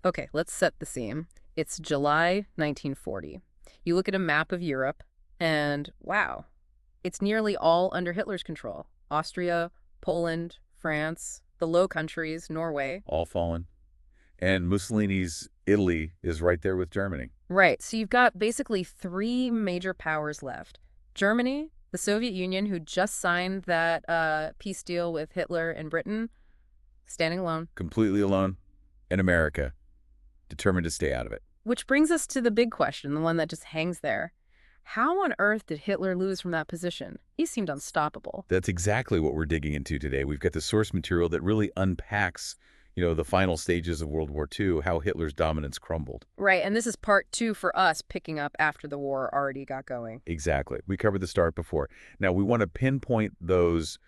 Okay, let's set the scene. It's July 1940. You look at a map of Europe, and wow, it's nearly all under Hitler's control. Austria, Poland, France, the Low Countries, Norway. All fallen. And Mussolini's Italy is right there with Germany. Right, so you've got basically three major powers left. Germany, the Soviet Union, who just signed that peace deal with Hitler and Britain, standing alone. Completely alone. And America, determined to stay out of it. Which brings us to the big question, the one that just hangs there. How on earth did Hitler lose from that position? He seemed unstoppable. That's exactly what we're digging into today. We've got the source material that really unpacks, the final stages of World War II, how Hitler's dominance crumbled. Right, and this is part two for us, picking up after the war already got going. Exactly. We covered the start before. Now, we want to pinpoint those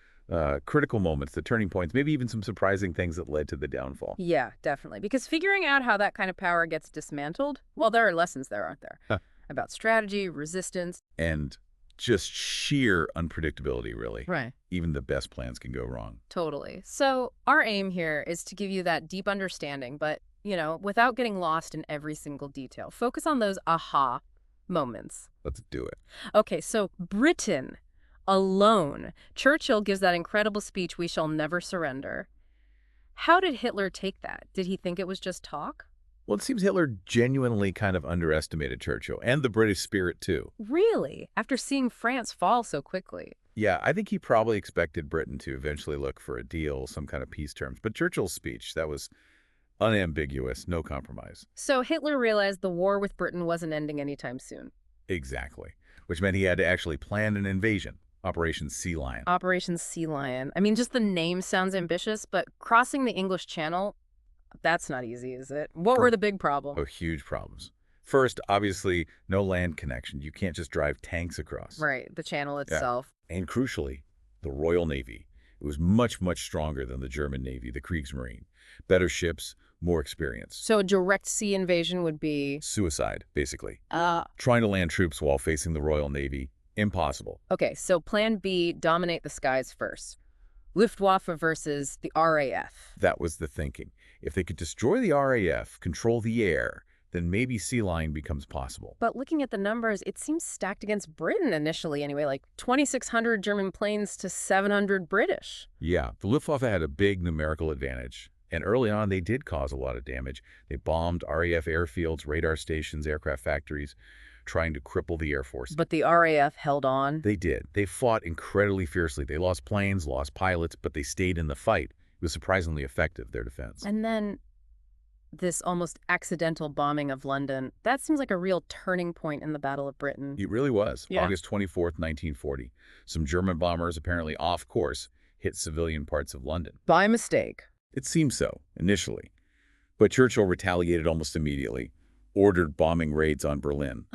critical moments, the turning points, maybe even some surprising things that led to the downfall. Yeah, definitely. Because figuring out how that kind of power gets dismantled, well, there are lessons there, aren't there? Huh. About strategy, resistance. And just sheer unpredictability, really. Right. Even the best plans can go wrong. Totally. So our aim here is to give you that deep understanding, but, without getting lost in every single detail. Focus on those aha moments. Let's do it. Okay, so Britain alone. Churchill gives that incredible speech, "We shall never surrender." How did Hitler take that? Did he think it was just talk? Well, it seems Hitler genuinely kind of underestimated Churchill and the British spirit, too. Really? After seeing France fall so quickly? Yeah, I think he probably expected Britain to eventually look for a deal, some kind of peace terms. But Churchill's speech, that was unambiguous, no compromise. So Hitler realized the war with Britain wasn't ending anytime soon. Exactly. Which meant he had to actually plan an invasion, Operation Sea Lion. Operation Sea Lion. I mean, just the name sounds ambitious, but crossing the English Channel, that's not easy, is it? What were the big problems? Oh, huge problems. First, obviously, no land connection. You can't just drive tanks across. Right, the channel itself. Yeah. And crucially, the Royal Navy. It was much, much stronger than the German Navy, the Kriegsmarine. Better ships, more experience. So a direct sea invasion would be? Suicide, basically. Trying to land troops while facing the Royal Navy, impossible. Okay, so plan B, dominate the skies first. Luftwaffe versus the RAF. That was the thinking. If they could destroy the RAF, control the air, then maybe Sea Lion becomes possible. But looking at the numbers, it seems stacked against Britain initially anyway, like 2,600 German planes to 700 British. Yeah, the Luftwaffe had a big numerical advantage. And early on, they did cause a lot of damage. They bombed RAF airfields, radar stations, aircraft factories, trying to cripple the Air Force. But the RAF held on? They did. They fought incredibly fiercely. They lost planes, lost pilots, but they stayed in the fight. It was surprisingly effective, their defense. And then this almost accidental bombing of London, that seems like a real turning point in the Battle of Britain. It really was. Yeah. August 24th, 1940. Some German bombers, apparently off course, hit civilian parts of London. By mistake. It seemed so, initially. But Churchill retaliated almost immediately, ordered bombing raids on Berlin.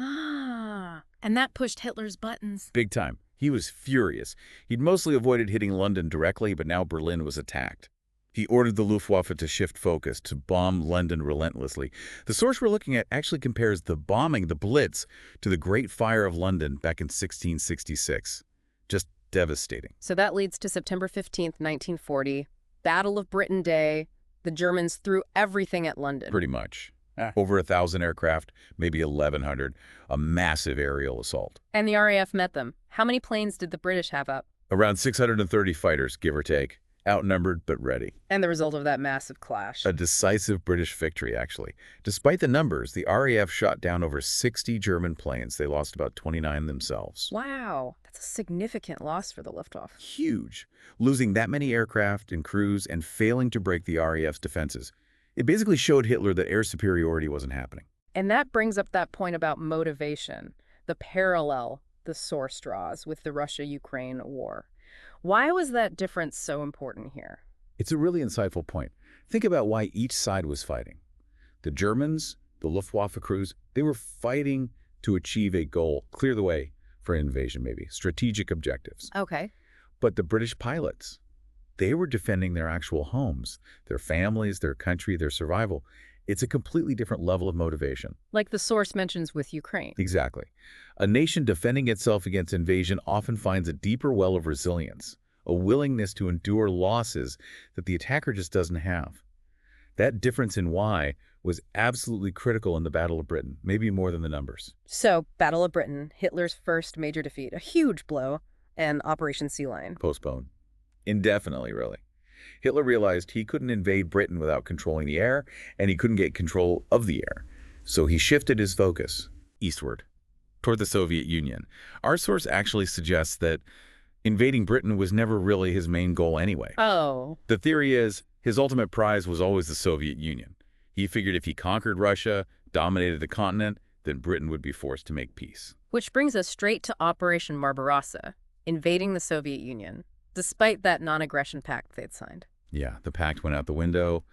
And that pushed Hitler's buttons. Big time. He was furious. He'd mostly avoided hitting London directly, but now Berlin was attacked. He ordered the Luftwaffe to shift focus, to bomb London relentlessly. The source we're looking at actually compares the bombing, the Blitz, to the Great Fire of London back in 1666. Just devastating. So that leads to September 15th, 1940, Battle of Britain Day. The Germans threw everything at London. Pretty much. Over 1,000 aircraft, maybe 1,100, a massive aerial assault. And the RAF met them. How many planes did the British have up? Around 630 fighters, give or take. Outnumbered, but ready. And the result of that massive clash? A decisive British victory, actually. Despite the numbers, the RAF shot down over 60 German planes. They lost about 29 themselves. Wow, that's a significant loss for the Luftwaffe. Huge. Losing that many aircraft and crews and failing to break the RAF's defenses. It basically showed Hitler that air superiority wasn't happening. And that brings up that point about motivation, the parallel the source draws with the Russia-Ukraine war. Why was that difference so important here? It's a really insightful point. Think about why each side was fighting. The Germans, the Luftwaffe crews, they were fighting to achieve a goal, clear the way for an invasion maybe, strategic objectives. Okay. But the British pilots, they were defending their actual homes, their families, their country, their survival. It's a completely different level of motivation. Like the source mentions with Ukraine. Exactly. A nation defending itself against invasion often finds a deeper well of resilience, a willingness to endure losses that the attacker just doesn't have. That difference in why was absolutely critical in the Battle of Britain, maybe more than the numbers. So, Battle of Britain, Hitler's first major defeat, a huge blow, and Operation Sea Lion. Postponed. Indefinitely, really. Hitler realized he couldn't invade Britain without controlling the air, and he couldn't get control of the air. So he shifted his focus eastward, toward the Soviet Union. Our source actually suggests that invading Britain was never really his main goal anyway. Oh. The theory is his ultimate prize was always the Soviet Union. He figured if he conquered Russia, dominated the continent, then Britain would be forced to make peace. Which brings us straight to Operation Barbarossa, invading the Soviet Union, despite that non-aggression pact they'd signed. Yeah, the pact went out the window.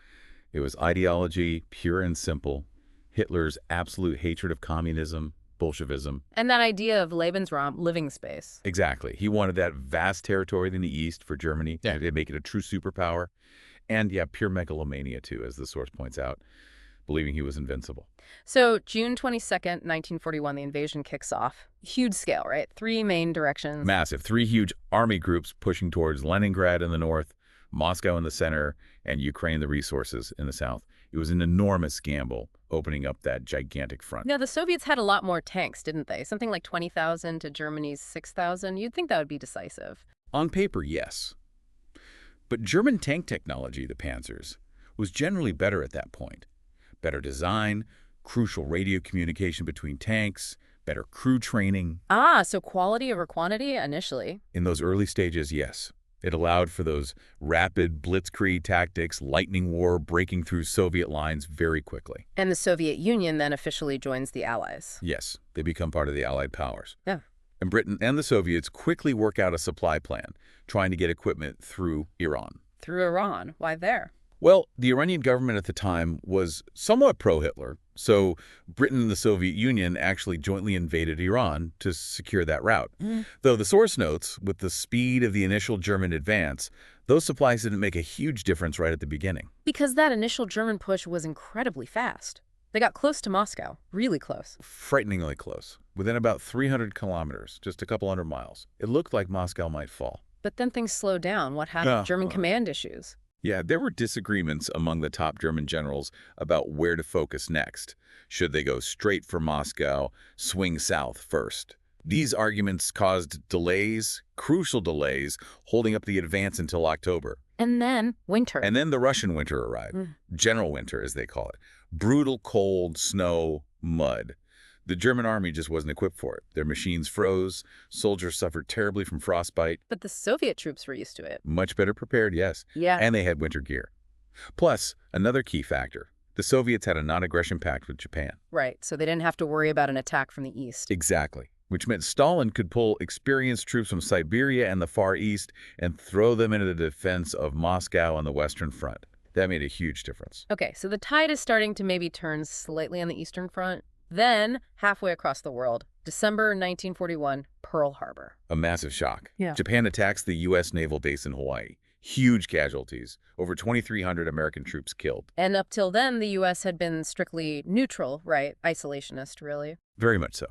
It was ideology, pure and simple. Hitler's absolute hatred of communism, Bolshevism. And that idea of Lebensraum, living space. Exactly. He wanted that vast territory in the east for Germany to make it a true superpower. And, yeah, pure megalomania, too, as the source points out, believing he was invincible. So, June 22nd, 1941, the invasion kicks off. Huge scale, right? 3 main directions. Massive. 3 huge army groups pushing towards Leningrad in the north, Moscow in the center, and Ukraine, the resources, in the south. It was an enormous gamble, opening up that gigantic front. Now, the Soviets had a lot more tanks, didn't they? Something like 20,000 to Germany's 6,000. You'd think that would be decisive. On paper, yes. But German tank technology, the Panzers, was generally better at that point. Better design, crucial radio communication between tanks, better crew training. Ah, so quality over quantity initially. In those early stages, yes. It allowed for those rapid blitzkrieg tactics, lightning war, breaking through Soviet lines very quickly. And the Soviet Union then officially joins the Allies. Yes, they become part of the Allied powers. Yeah. And Britain and the Soviets quickly work out a supply plan, trying to get equipment through Iran. Through Iran. Why there? Well, the Iranian government at the time was somewhat pro-Hitler, so Britain and the Soviet Union actually jointly invaded Iran to secure that route. Though the source notes, with the speed of the initial German advance, those supplies didn't make a huge difference right at the beginning. Because that initial German push was incredibly fast. They got close to Moscow, really close. Frighteningly close. Within about 300 kilometers, just a couple hundred miles, it looked like Moscow might fall. But then things slowed down. What happened? German command issues. Yeah, there were disagreements among the top German generals about where to focus next. Should they go straight for Moscow, swing south first? These arguments caused delays, crucial delays, holding up the advance until October. And then winter. And then the Russian winter arrived. General winter, as they call it. Brutal cold, snow, mud. The German army just wasn't equipped for it. Their machines froze, soldiers suffered terribly from frostbite. But the Soviet troops were used to it. Much better prepared, yes. Yeah. And they had winter gear. Plus, another key factor, the Soviets had a non-aggression pact with Japan. Right, so they didn't have to worry about an attack from the east. Exactly, which meant Stalin could pull experienced troops from Siberia and the Far East and throw them into the defense of Moscow on the Western Front. That made a huge difference. Okay, so the tide is starting to maybe turn slightly on the Eastern Front. Then, halfway across the world, December 1941, Pearl Harbor. A massive shock. Yeah. Japan attacks the U.S. naval base in Hawaii. Huge casualties. Over 2,300 American troops killed. And up till then, the U.S. had been strictly neutral, right? Isolationist, really. Very much so.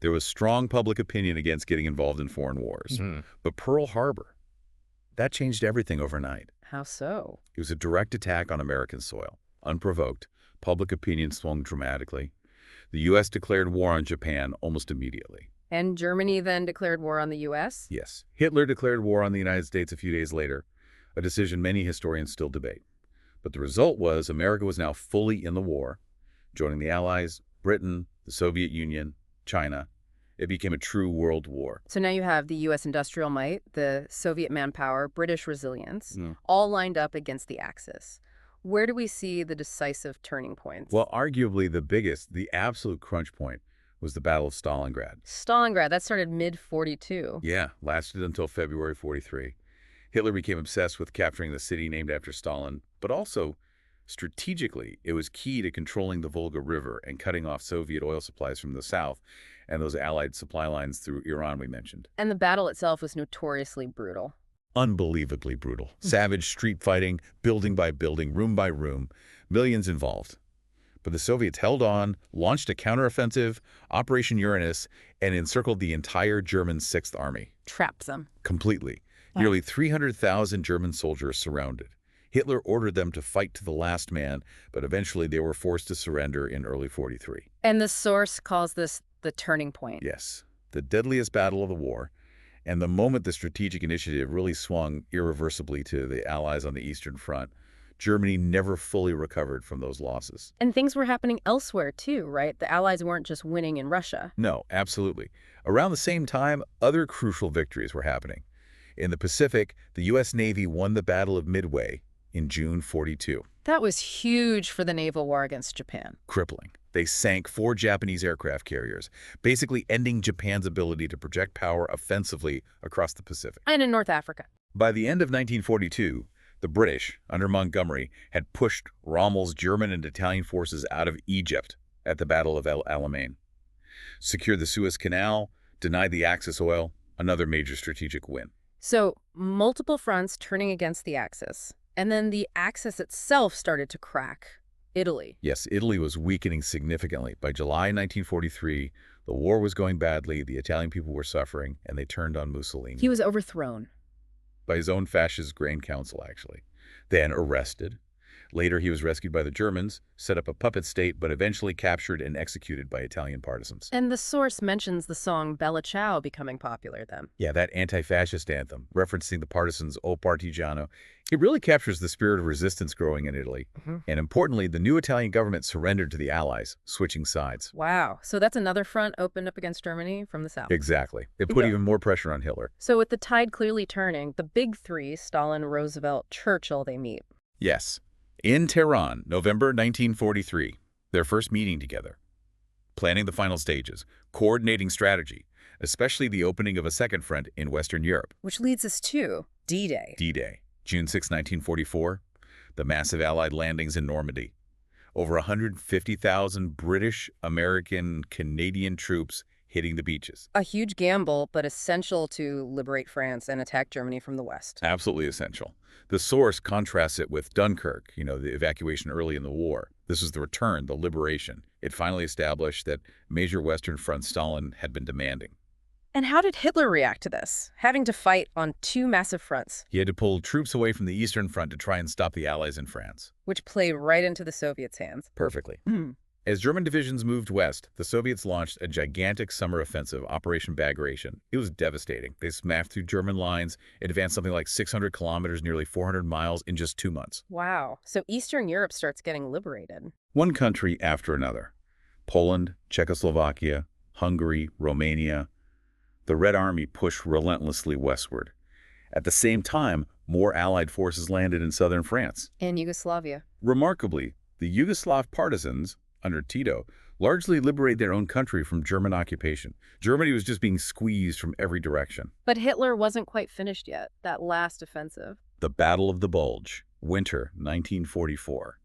There was strong public opinion against getting involved in foreign wars. But Pearl Harbor, that changed everything overnight. How so? It was a direct attack on American soil. Unprovoked, public opinion swung dramatically. The U.S. declared war on Japan almost immediately. And Germany then declared war on the U.S.? Yes. Hitler declared war on the United States a few days later, a decision many historians still debate. But the result was America was now fully in the war, joining the Allies, Britain, the Soviet Union, China. It became a true world war. So now you have the U.S. industrial might, the Soviet manpower, British resilience, all lined up against the Axis. Where do we see the decisive turning points? Well, arguably the biggest, the absolute crunch point, was the Battle of Stalingrad. Stalingrad, that started mid-42. Yeah, lasted until February 43. Hitler became obsessed with capturing the city named after Stalin, but also, strategically, it was key to controlling the Volga River and cutting off Soviet oil supplies from the south and those Allied supply lines through Iran we mentioned. And the battle itself was notoriously brutal. Unbelievably brutal. Savage street fighting, building by building, room by room, millions involved. But the Soviets held on, launched a counteroffensive, Operation Uranus, and encircled the entire German Sixth Army. Trapped them. Completely. Nearly 300,000 German soldiers surrounded. Hitler ordered them to fight to the last man, but eventually they were forced to surrender in early 43. And the source calls this the turning point. Yes, the deadliest battle of the war, and the moment the strategic initiative really swung irreversibly to the Allies on the Eastern Front, Germany never fully recovered from those losses. And things were happening elsewhere too, right? The Allies weren't just winning in Russia. No, absolutely. Around the same time, other crucial victories were happening. In the Pacific, the U.S. Navy won the Battle of Midway in June 42. That was huge for the naval war against Japan. Crippling. They sank 4 Japanese aircraft carriers, basically ending Japan's ability to project power offensively across the Pacific. And in North Africa. By the end of 1942, the British, under Montgomery, had pushed Rommel's German and Italian forces out of Egypt at the Battle of El Alamein, secured the Suez Canal, denied the Axis oil, another major strategic win. So, multiple fronts turning against the Axis. And then the Axis itself started to crack. Italy. Yes, Italy was weakening significantly. By July 1943, the war was going badly, the Italian people were suffering, and they turned on Mussolini. He was overthrown. By his own fascist Grand Council, actually. Then arrested. Later, he was rescued by the Germans, set up a puppet state, but eventually captured and executed by Italian partisans. And the source mentions the song Bella Ciao becoming popular then. Yeah, that anti-fascist anthem, referencing the partisans' O Partigiano, it really captures the spirit of resistance growing in Italy. And importantly, the new Italian government surrendered to the Allies, switching sides. Wow. So that's another front opened up against Germany from the south. Exactly. It put even more pressure on Hitler. So with the tide clearly turning, the big three, Stalin, Roosevelt, Churchill, they meet. Yes. In Tehran, November 1943, their first meeting together. Planning the final stages, coordinating strategy, especially the opening of a second front in Western Europe. Which leads us to D-Day. D-Day, June 6, 1944, the massive Allied landings in Normandy. Over 150,000 British, American, Canadian troops hitting the beaches. A huge gamble, but essential to liberate France and attack Germany from the west. Absolutely essential. The source contrasts it with Dunkirk, the evacuation early in the war. This was the return, the liberation. It finally established that major Western front Stalin had been demanding. And how did Hitler react to this, having to fight on 2 massive fronts? He had to pull troops away from the Eastern Front to try and stop the Allies in France. Which played right into the Soviets' hands. Perfectly. As German divisions moved west, the Soviets launched a gigantic summer offensive, Operation Bagration. It was devastating. They smashed through German lines, advanced something like 600 kilometers, nearly 400 miles in just 2 months. Wow. So Eastern Europe starts getting liberated. One country after another. Poland, Czechoslovakia, Hungary, Romania. The Red Army pushed relentlessly westward. At the same time, more Allied forces landed in southern France. And Yugoslavia. Remarkably, the Yugoslav partisans, under Tito, largely liberated their own country from German occupation. Germany was just being squeezed from every direction. But Hitler wasn't quite finished yet, that last offensive. The Battle of the Bulge, winter 1944.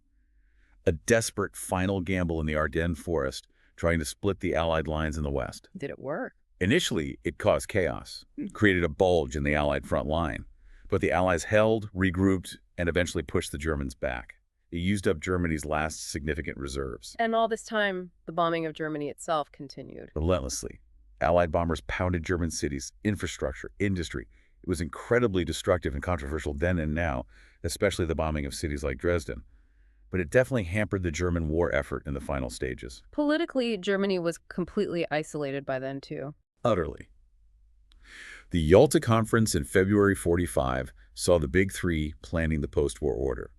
A desperate final gamble in the Ardennes forest, trying to split the Allied lines in the west. Did it work? Initially, it caused chaos, created a bulge in the Allied front line. But the Allies held, regrouped, and eventually pushed the Germans back. It used up Germany's last significant reserves. And all this time, the bombing of Germany itself continued. Relentlessly. Allied bombers pounded German cities, infrastructure, industry. It was incredibly destructive and controversial then and now, especially the bombing of cities like Dresden. But it definitely hampered the German war effort in the final stages. Politically, Germany was completely isolated by then, too. Utterly. The Yalta Conference in February 45 saw the Big Three planning the post-war order.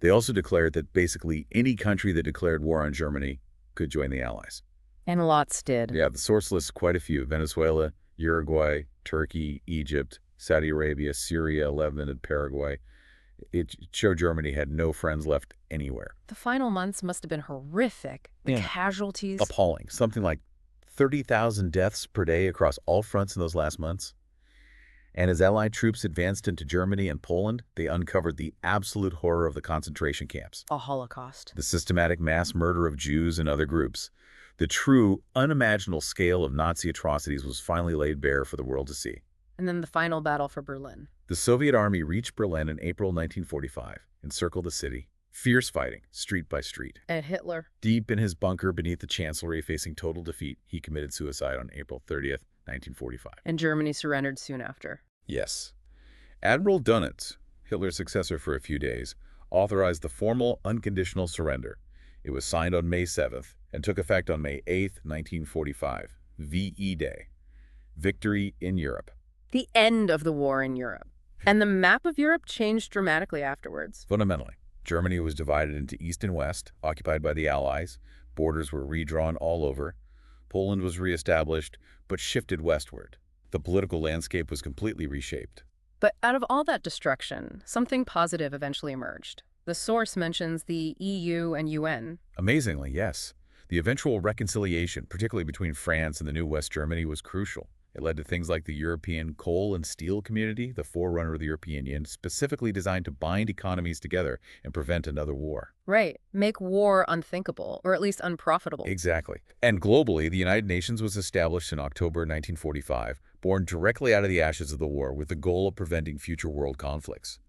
They also declared that basically any country that declared war on Germany could join the Allies. And lots did. Yeah, the source lists quite a few. Venezuela, Uruguay, Turkey, Egypt, Saudi Arabia, Syria, Lebanon, and Paraguay. It showed Germany had no friends left anywhere. The final months must have been horrific. The casualties. Appalling. Something like 30,000 deaths per day across all fronts in those last months. And as Allied troops advanced into Germany and Poland, they uncovered the absolute horror of the concentration camps. A Holocaust. The systematic mass murder of Jews and other groups. The true, unimaginable scale of Nazi atrocities was finally laid bare for the world to see. And then the final battle for Berlin. The Soviet army reached Berlin in April 1945, encircled the city. Fierce fighting, street by street. And Hitler? Deep in his bunker beneath the Chancellery, facing total defeat, he committed suicide on April 30th, 1945. And Germany surrendered soon after. Yes. Admiral Dönitz, Hitler's successor for a few days, authorized the formal unconditional surrender. It was signed on May 7th and took effect on May 8, 1945, VE Day, Victory in Europe. The end of the war in Europe. And the map of Europe changed dramatically afterwards. Fundamentally, Germany was divided into East and West, occupied by the Allies. Borders were redrawn all over. Poland was reestablished, but shifted westward. The political landscape was completely reshaped. But out of all that destruction, something positive eventually emerged. The source mentions the EU and UN. Amazingly, yes. The eventual reconciliation, particularly between France and the new West Germany, was crucial. It led to things like the European Coal and Steel Community, the forerunner of the European Union, specifically designed to bind economies together and prevent another war. Right. Make war unthinkable, or at least unprofitable. Exactly. And globally, the United Nations was established in October 1945, born directly out of the ashes of the war with the goal of preventing future world conflicts.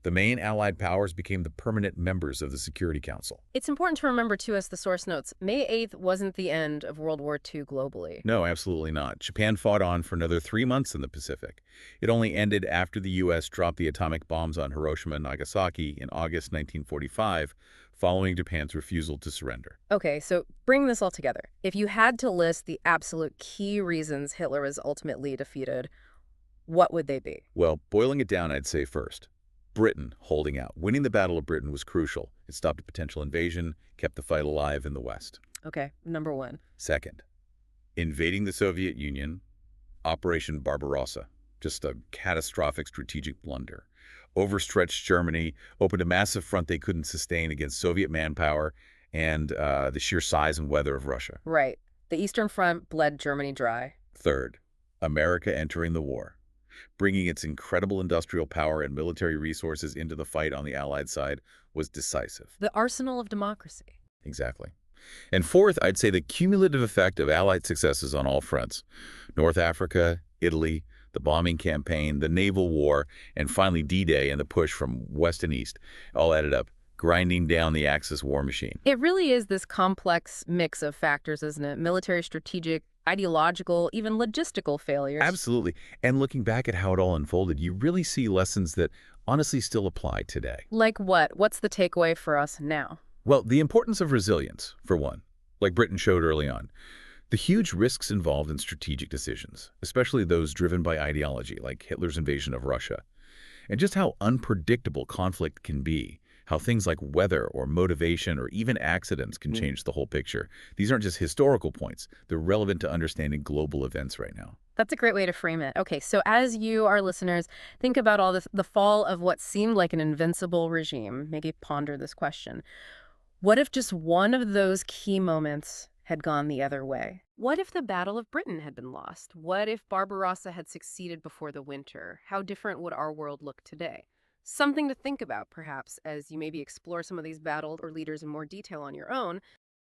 The main Allied powers became the permanent members of the Security Council. It's important to remember, too, as the source notes, May 8th wasn't the end of World War II globally. No, absolutely not. Japan fought on for another 3 months in the Pacific. It only ended after the U.S. dropped the atomic bombs on Hiroshima and Nagasaki in August 1945, following Japan's refusal to surrender. Okay, so bring this all together. If you had to list the absolute key reasons Hitler was ultimately defeated, what would they be? Well, boiling it down, I'd say first, Britain holding out. Winning the Battle of Britain was crucial. It stopped a potential invasion, kept the fight alive in the West. Okay, number one. Second, invading the Soviet Union, Operation Barbarossa, just a catastrophic strategic blunder. Overstretched Germany, opened a massive front they couldn't sustain against Soviet manpower and the sheer size and weather of Russia. Right. The Eastern Front bled Germany dry. Third, America entering the war, bringing its incredible industrial power and military resources into the fight on the Allied side was decisive. The arsenal of democracy. Exactly. And fourth, I'd say the cumulative effect of Allied successes on all fronts. North Africa, Italy, the bombing campaign, the naval war, and finally D-Day and the push from west and east all added up, grinding down the Axis war machine. It really is this complex mix of factors, isn't it? Military, strategic, ideological, even logistical failures. Absolutely. And looking back at how it all unfolded, you really see lessons that honestly still apply today. Like what? What's the takeaway for us now? Well, the importance of resilience, for one, like Britain showed early on. The huge risks involved in strategic decisions, especially those driven by ideology, like Hitler's invasion of Russia. And just how unpredictable conflict can be, how things like weather or motivation or even accidents can change the whole picture. These aren't just historical points. They're relevant to understanding global events right now. That's a great way to frame it. Okay, so as you, our listeners, think about all this, the fall of what seemed like an invincible regime, maybe ponder this question. What if just one of those key moments had gone the other way? What if the Battle of Britain had been lost? What if Barbarossa had succeeded before the winter? How different would our world look today? Something to think about, perhaps, as you maybe explore some of these battles or leaders in more detail on your own.